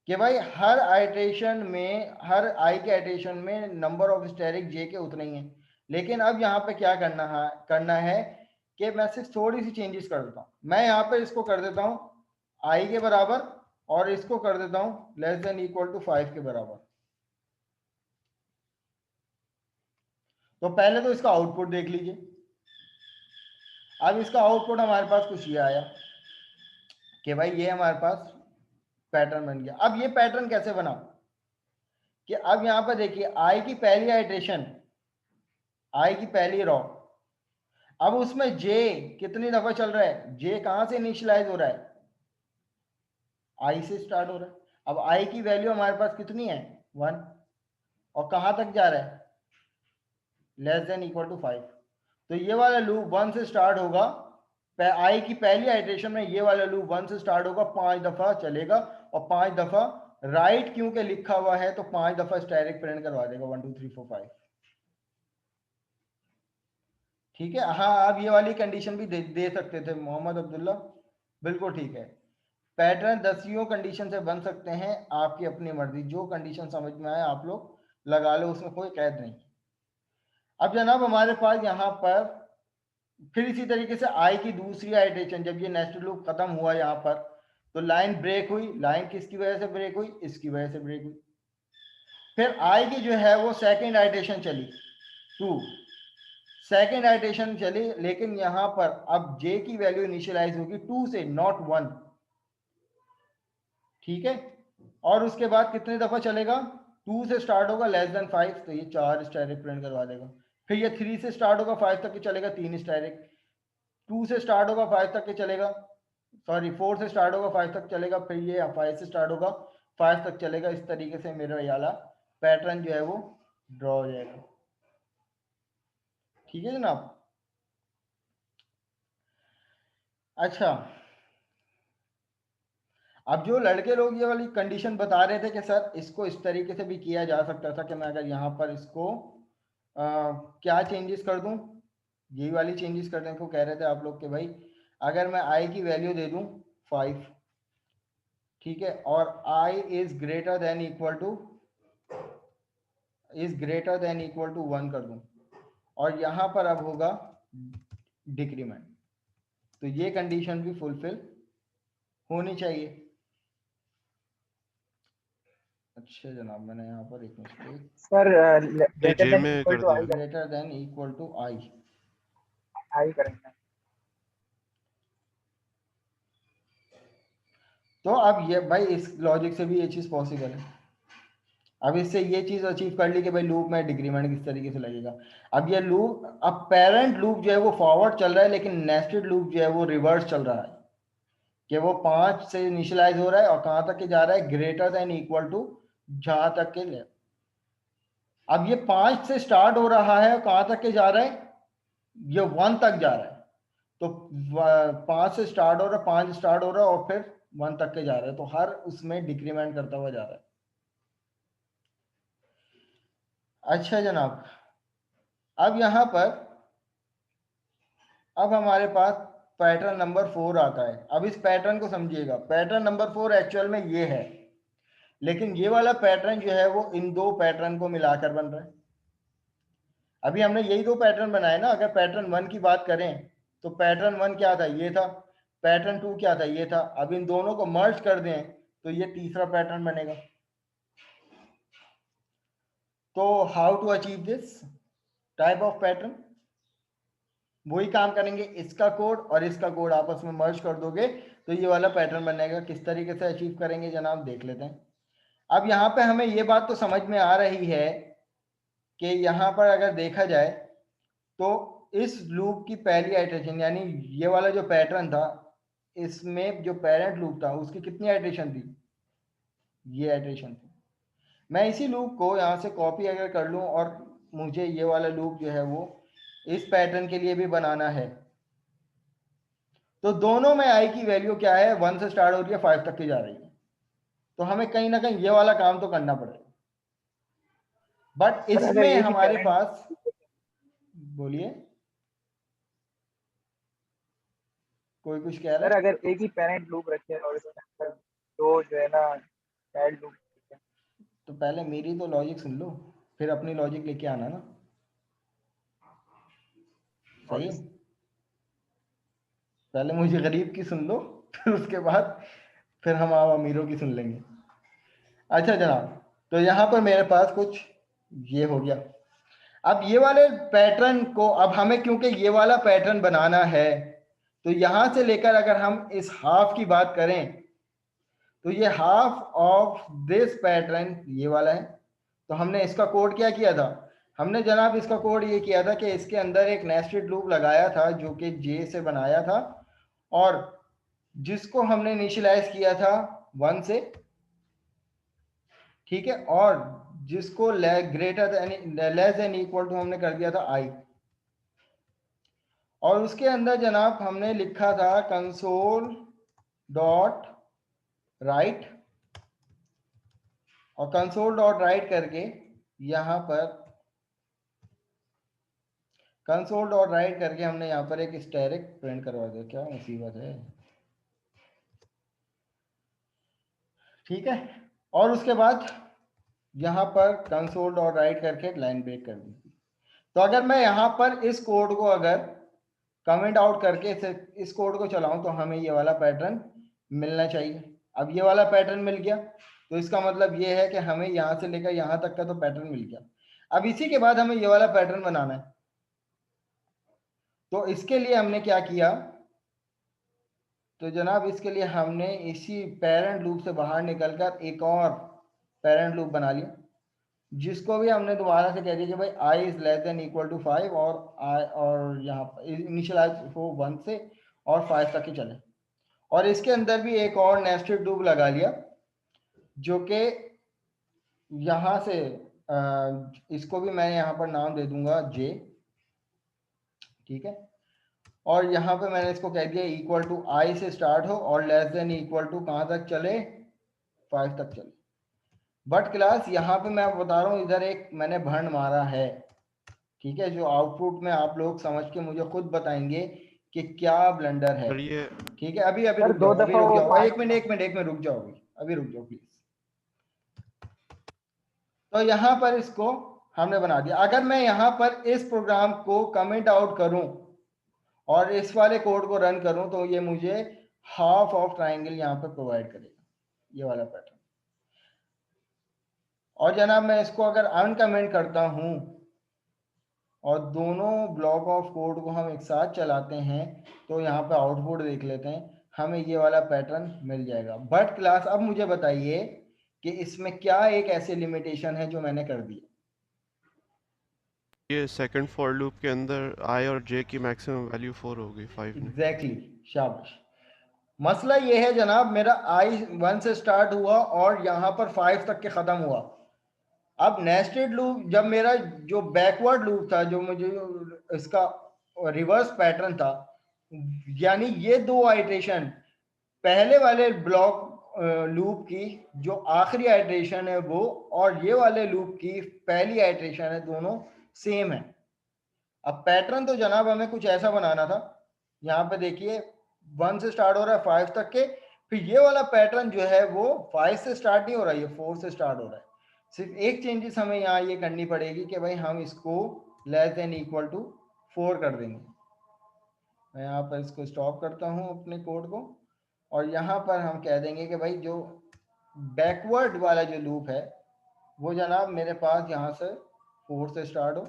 Speaker 1: कि भाई हर आइट्रेशन में, हर आई के आइट्रेशन में नंबर ऑफ स्टेरिक जे के उतने ही हैं। लेकिन अब यहाँ पे क्या करना है कि मैं सिर्फ थोड़ी सी चेंजेस कर देता हूँ। मैं यहाँ पे इसको कर देता हूँ आई के बराबर, और इसको कर देता हूँ लेस देन इक्वल टू 5 के बराबर। तो पहले तो इसका आउटपुट देख लीजिए। अब इसका आउटपुट हमारे पास कुछ ये आया कि भाई ये हमारे पास पैटर्न बन गया। अब ये पैटर्न कैसे बना कि अब यहां पर देखिए आई की पहली आइट्रेशन, आई की पहली रॉ, अब उसमें जे कितनी दफा चल रहा है, जे कहां से इनिशियलाइज हो रहा है, आई से स्टार्ट हो रहा है। अब आई की वैल्यू हमारे पास कितनी है 1, और कहां तक जा रहा है, लेस देन इक्वल टू 5। तो ये वाला लूप 1 से स्टार्ट होगा, आई की पहली आइट्रेशन में ये वाला लूप 1 से स्टार्ट होगा, 5 दफा चलेगा, और 5 दफा राइट क्योंकि लिखा हुआ है तो 5 दफा स्टैरिक प्रिंट करवा देगा 1 2 3 4 5। ठीक है, हाँ आप ये वाली कंडीशन भी दे सकते थे मोहम्मद अब्दुल्ला, बिल्कुल ठीक है। पैटर्न 10 कंडीशन से बन सकते हैं, आपकी अपनी मर्जी, जो कंडीशन समझ में आए आप लोग लगा लो, उसमें कोई कैद नहीं। अब जनाब हमारे पास यहाँ पर फिर इसी तरीके से आई की दूसरी आइट्रेशन, जब ये नेस्टेड लूप खत्म हुआ यहाँ पर, तो लाइन ब्रेक हुई। लाइन किसकी वजह से ब्रेक हुई, इसकी वजह से ब्रेक हुई। फिर आई की जो है वो सेकेंड आइट्रेशन चली 2, सेकेंड आइट्रेशन चली, लेकिन यहां पर अब जे की वैल्यू इनिशियलाइज होगी 2 से, नॉट 1। ठीक है, और उसके बाद कितने दफा चलेगा, 2 से स्टार्ट होगा लेस देन 5, तो ये 4 स्टैरिक प्रिंट करवा देगा। फिर ये 3 से स्टार्ट होगा 5 तक के चलेगा 3 स्टैरिक, 2 से स्टार्ट होगा 5 तक के चलेगा, सॉरी 4 से स्टार्ट होगा 5 तक चलेगा, फिर ये 5 से स्टार्ट होगा 5 तक चलेगा। इस तरीके से मेरा ये वाला पैटर्न जो है वो ड्रॉ हो जाएगा। ठीक है जनाब। अच्छा, अब जो लड़के लोग ये वाली कंडीशन बता रहे थे कि सर इसको इस तरीके से भी किया जा सकता था कि मैं अगर यहाँ पर इसको क्या चेंजेस कर दूं, यही वाली चेंजेस करने को कह रहे थे आप लोग कि भाई अगर मैं आई की वैल्यू दे दूं 5, ठीक है, और I is greater than equal to 1 कर दूं, और यहाँ पर अब होगा डिक्रीमेंट, तो ये कंडीशन भी फुलफिल होनी चाहिए। अच्छा जनाब, मैंने यहाँ पर एक मिस्टेक,
Speaker 3: सर
Speaker 6: जे में कर दिया।
Speaker 1: ग्रेटर देन इक्वल टू आई,
Speaker 3: आई करेंगे।
Speaker 1: तो अब ये भाई इस लॉजिक से भी ये चीज पॉसिबल है। अब इससे ये चीज अचीव कर ली कि भाई लूप में डिक्रीमेंट किस तरीके से लगेगा। अब ये लूप, अब पेरेंट लूप जो है वो फॉरवर्ड चल रहा है, लेकिन नेस्टेड लूप जो है वो रिवर्स चल रहा है, कि वो 5 से इनिशियलाइज हो रहा है और कहां तक के जा रहा है, ग्रेटर देन इक्वल टू जहां तक के ले। अब ये 5 से स्टार्ट हो रहा है और कहां तक के जा रहा है, ये 1 तक जा रहा है। तो 5 से स्टार्ट हो रहा है, 5 स्टार्ट हो रहा है और फिर 1 तक के जा रहा है, तो हर उसमें डिक्रीमेंट करता हुआ जा रहा है। अच्छा जनाब, अब यहां पर अब हमारे पास पैटर्न नंबर 4 आता है। अब इस पैटर्न को समझिएगा, पैटर्न नंबर 4 एक्चुअल में ये है, लेकिन ये वाला पैटर्न जो है वो इन दो पैटर्न को मिलाकर बन रहा है। अभी हमने यही दो पैटर्न बनाए ना। अगर पैटर्न 1 की बात करें तो पैटर्न 1 क्या था, ये था। पैटर्न 2 क्या था, ये था। अब इन दोनों को मर्ज कर दें तो ये तीसरा पैटर्न बनेगा। तो how to achieve this type of pattern, वही काम करेंगे, इसका कोड और इसका कोड आपस में मर्ज कर दोगे तो ये वाला पैटर्न बनेगा। किस तरीके से अचीव करेंगे जनाब, देख लेते हैं। अब यहाँ पे हमें ये बात तो समझ में आ रही है कि यहाँ पर अगर देखा जाए तो इस लूप की पहली आइटरेशन, यानी ये वाला जो पैटर्न था, इसमें जो पेरेंट लूप था उसकी कितनी आइटरेशन थी, ये आइटरेशन थी। मैं इसी लूप को यहाँ से कॉपी अगर कर लूँ और मुझे ये वाला लूप जो है वो इस पैटर्न के लिए भी बनाना है, तो दोनों में आई की वैल्यू क्या है, 1 से स्टार्ट हो रही है, 5 तक की जा रही है। तो हमें कहीं ना कहीं ये वाला काम तो करना पड़ेगा। बट इसमें हमारे पास, बोलिए, कोई कुछ कह रहा
Speaker 3: सर
Speaker 1: है।
Speaker 3: अगर एक ही पेरेंट लूप रखे और इसके अंदर दो जो है ना चाइल्ड लूप,
Speaker 1: तो पहले मेरी तो लॉजिक सुन लो, फिर अपनी लॉजिक लेके आना ना, सही है। पहले मुझे गरीब की सुन लो, फिर उसके बाद फिर हम आप अमीरों की सुन लेंगे। अच्छा जनाब, तो यहाँ पर मेरे पास कुछ ये हो गया। अब ये वाले पैटर्न को, अब हमें क्योंकि ये वाला पैटर्न बनाना है, तो यहां से लेकर अगर हम इस हाफ की बात करें तो ये हाफ ऑफ दिस पैटर्न ये वाला है। तो हमने इसका कोड क्या किया था, हमने जनाब इसका कोड ये किया था कि इसके अंदर एक नेस्टेड लूप लगाया था जो कि जे से बनाया था, और जिसको हमने इनिशियलाइज किया था 1 से, ठीक है, और जिसको greater less than equal to हमने कर दिया था आई। और उसके अंदर जनाब हमने लिखा था कंसोल डॉट राइट, और कंसोल डॉट राइट करके यहां पर कंसोल डॉट राइट करके हमने यहां पर एक स्टैटिक प्रिंट करवा दिया। क्या मुसीबत है, ठीक है। और उसके बाद यहां पर कंसोल डॉट राइट करके लाइन ब्रेक कर दी। तो अगर मैं यहां पर इस कोड को अगर कमेंट आउट करके इस कोड को चलाऊं तो हमें ये वाला पैटर्न मिलना चाहिए। अब ये वाला पैटर्न मिल गया, तो इसका मतलब ये है कि हमें यहां से लेकर यहां तक का तो पैटर्न मिल गया। अब इसी के बाद हमें ये वाला पैटर्न बनाना है। तो इसके लिए हमने क्या किया, तो जनाब इसके लिए हमने इसी पेरेंट लूप से बाहर निकलकर एक और पेरेंट लूप बना लिया, जिसको भी हमने दोबारा से कह दिया कि भाई I is less than equal to 5 और यहाँ पर इनिशियलाइज हो 1 से और 5 तक ही चले। और इसके अंदर भी एक और नेस्टेड लूप लगा लिया जो कि यहाँ से इसको भी मैं यहाँ पर नाम दे दूंगा जे, ठीक है। और यहाँ पे मैंने इसको कह दिया इक्वल टू आई से स्टार्ट हो और लेस देन इक्वल टू कहाँ तक चले, 5 तक चले। बट क्लास यहाँ पे मैं बता रहा हूँ, इधर एक मैंने भंड मारा है, ठीक है, जो आउटपुट में आप लोग समझ के मुझे खुद बताएंगे कि क्या ब्लंडर है,
Speaker 6: सर ये
Speaker 1: ठीक है। अभी
Speaker 3: सर
Speaker 1: रुक
Speaker 3: दो
Speaker 1: जाओ, अभी
Speaker 3: दफा
Speaker 1: रुक
Speaker 3: वो
Speaker 1: जाओ, एक मिनट रुक जाओ, अभी रुक जाओ प्लीज। तो यहाँ पर इसको हमने बना दिया। अगर मैं यहाँ पर इस प्रोग्राम को कमेंट आउट करूं और इस वाले कोड को रन करूं तो ये मुझे हाफ ऑफ ट्राइंगल यहाँ पर प्रोवाइड करेगा, ये वाला पैटर्न। और जनाब मैं इसको अगर अनकमेंट करता हूं और दोनों ब्लॉक ऑफ कोड को हम एक साथ चलाते हैं तो यहाँ पे आउटपुट देख लेते हैं, हमें ये वाला पैटर्न मिल जाएगा। बट क्लास अब मुझे बताइए कि इसमें क्या एक ऐसी लिमिटेशन है जो मैंने कर दी।
Speaker 6: ये सेकंड फॉर लूप के अंदर i और j की मैक्सिमम वैल्यू 4 होगी 5 नहीं।
Speaker 1: एग्जैक्टली, शाबाश। मसला ये है जनाब, मेरा आई 1 से स्टार्ट हुआ और यहाँ पर 5 तक के ख़त्म हुआ। अब नेस्टेड लूप, जब मेरा जो बैकवर्ड लूप था, जो मुझे इसका रिवर्स पैटर्न था, यानी ये दो आइट्रेशन पहले वाले ब्लॉक लूप की जो आखिरी आइट्रेशन है वो, और ये वाले लूप की पहली आइट्रेशन है, दोनों सेम है। अब पैटर्न तो जनाब हमें कुछ ऐसा बनाना था, यहाँ पे देखिए 1 से स्टार्ट हो रहा है 5 तक के, फिर ये वाला पैटर्न जो है वो 5 से स्टार्ट नहीं हो रहा है, ये 4 से स्टार्ट हो रहा है। सिर्फ एक चेंजेस हमें यहाँ ये करनी पड़ेगी कि भाई हम इसको लेस देन इक्वल टू 4 कर देंगे। मैं यहाँ पर इसको स्टॉप करता हूँ अपने कोड को, और यहाँ पर हम कह देंगे कि भाई जो बैकवर्ड वाला जो लूप है वो जनाब मेरे पास यहाँ से 4 से स्टार्ट हो।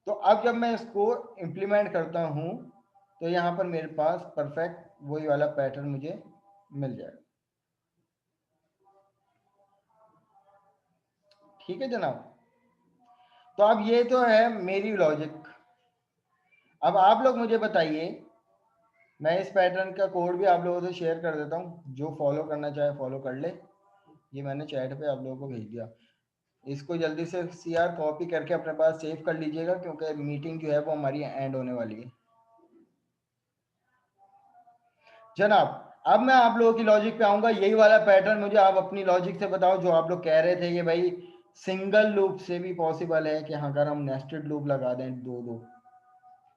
Speaker 1: तो अब जब मैं इसको इम्प्लीमेंट करता हूँ तो यहाँ पर मेरे पास परफेक्ट वही वाला पैटर्न मुझे मिल जाएगा। ठीक है जनाब, तो अब ये तो है मेरी लॉजिक। अब आप लोग मुझे बताइए, मैं इस पैटर्न का कोड भी आप लोगों से शेयर कर देता हूँ, जो फॉलो करना चाहे फॉलो कर ले। ये मैंने चैट पे आप लोगों को भेज दिया, इसको जल्दी से सीआर कॉपी करके अपने पास सेव कर लीजिएगा, क्योंकि मीटिंग जो है वो हमारी एंड होने वाली है। जनाब अब मैं आप लोगों की लॉजिक पे आऊंगा। यही वाला पैटर्न मुझे आप अपनी लॉजिक से बताओ, जो आप लोग कह रहे थे कि भाई सिंगल लूप से भी पॉसिबल है कि अगर हम नेस्टेड लूप लगा दें दो दो,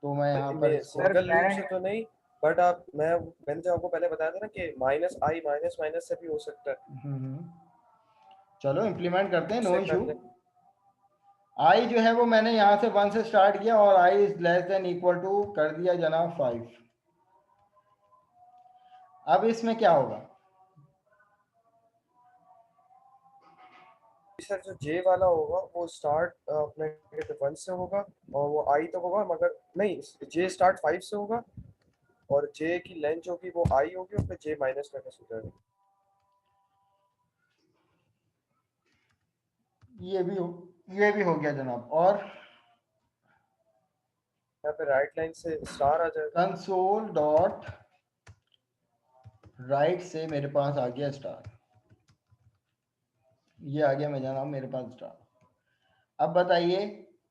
Speaker 1: तो मैं यहाँ पर इसको
Speaker 2: सिंगल लूप से तो नहीं, बट मैंने जो आपको पहले बताया था ना कि माइनस आई माइनस माइनस से भी हो सकता है।
Speaker 1: चलो इम्प्लीमेंट करते हैं, नो
Speaker 2: उससे
Speaker 1: इशू।
Speaker 2: कर ले।
Speaker 1: आई जो है वो मैंने यहाँ से 1 से स्टार्ट किया और I is less than equal to कर दिया जनाब 5। अब इसमें क्या होगा?
Speaker 2: सर जो जे वाला होगा वो स्टार्ट अपने 1 से होगा और वो आई तक होगा, मगर नहीं, जे स्टार्ट 5 से होगा और जे की लेंथ होगी वो आई होगी और फिर जे माइनस माइनस हो जाएगा।
Speaker 1: ये भी हो गया जनाब। और
Speaker 2: यहाँ पे राइट लाइन से स्टार आ जाएगा।
Speaker 1: कंसोल डॉट राइट से मेरे पास आ गया स्टार, ये आ गया मैं जनाब मेरे पास स्टार। अब बताइए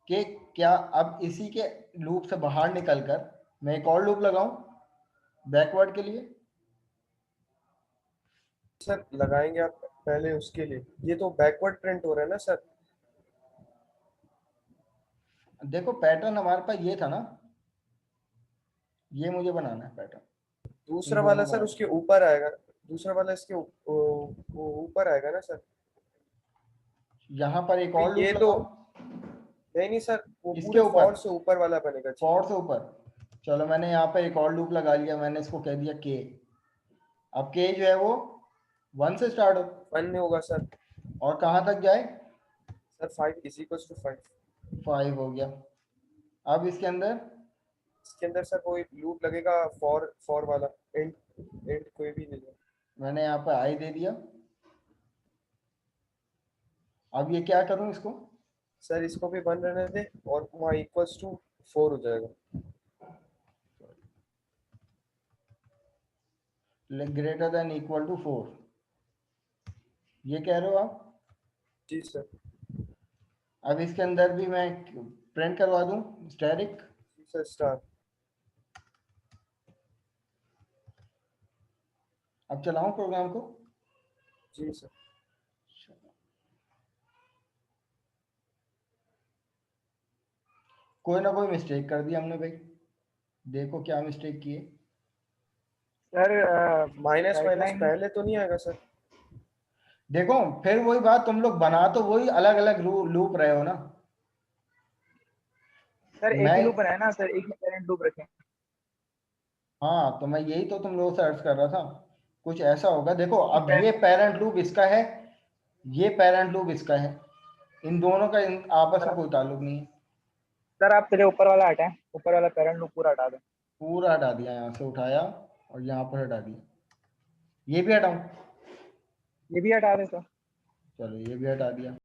Speaker 1: कि क्या अब इसी के लूप से बाहर निकलकर मैं एक और लूप लगाऊं बैकवर्ड के लिए?
Speaker 2: सर लगाएंगे आप पहले उसके लिए, ये तो बैकवर्ड प्रिंट हो रहा है ना सर।
Speaker 1: देखो पैटर्न हमारे पास ये था ना, ये मुझे बनाना है पैटर्न।
Speaker 2: दूसरा वाला सर उसके ऊपर आएगा, दूसरा वाला इसके ऊपर आएगा ना सर।
Speaker 1: यहाँ पर एक और
Speaker 2: ये
Speaker 1: लूप
Speaker 2: तो
Speaker 1: लगाऊं?
Speaker 2: नहीं सर, वो
Speaker 1: इसके
Speaker 2: पूरे
Speaker 1: ऊपर
Speaker 2: फॉर से ऊपर वाला बनेगा।
Speaker 1: फॉर से ऊपर। चलो मैंने यहाँ पे एक और लूप लगा लिया, मैंने इसको कह दिया के। अब के जो है वो 1 से स्टार्ट हो
Speaker 2: 1 में होगा सर।
Speaker 1: और कहाँ तक जाए
Speaker 2: सर 5 इज इक्वल टू 5।
Speaker 1: 5 हो गया। अब इसके अंदर
Speaker 2: सर कोई लूप लगेगा फॉर वाला, एंड कोई भी नहीं है।
Speaker 1: मैंने यहाँ पे आई दे दिया। अब ये क्या करूं इसको?
Speaker 2: सर इसको भी 1 रहने दे और वहाँ इक्वल्स टू 4 हो जाएगा।
Speaker 1: ग्रेटर देन इक्वल टू 4, ये कह रहे हो आप?
Speaker 2: जी सर।
Speaker 1: अब इसके अंदर भी मैं प्रिंट करवा दूं स्टैटिक।
Speaker 2: जी सर स्टार।
Speaker 1: अब चलाऊं प्रोग्राम को?
Speaker 2: जी सर।
Speaker 1: कोई ना कोई मिस्टेक कर दी हमने भाई, देखो क्या मिस्टेक की है।
Speaker 3: सर
Speaker 2: माइनस माइनस पहले तो नहीं आएगा सर।
Speaker 1: देखो फिर वही बात, तुम लोग बना तो वही अलग अलग लूप रहे हो ना।
Speaker 3: सर एक
Speaker 1: मैं
Speaker 3: ही लूप बनाया ना सर, एक ही पेरेंट लूप रखें।
Speaker 1: हाँ तो मैं यही तो तुम लोगों से अर्ज कर रहा था, कुछ ऐसा होगा। देखो अब
Speaker 3: ठीक है।
Speaker 1: ये पेरेंट लूप इसका है, ये पेरेंट लूप इसका है, इन दोनों का आपस में कोई ताल्लुक नहीं है।
Speaker 3: सर आप पहले ऊपर वाला हटाएं, ऊपर वाला पेरेंट लूप पूरा हटा दें।
Speaker 1: पूरा हटा दिया, यहाँ से उठाया और यहाँ पर हटा दिया। ये भी हटाऊं?
Speaker 3: ये भी हटा देता।
Speaker 1: चलो ये भी हटा दिया।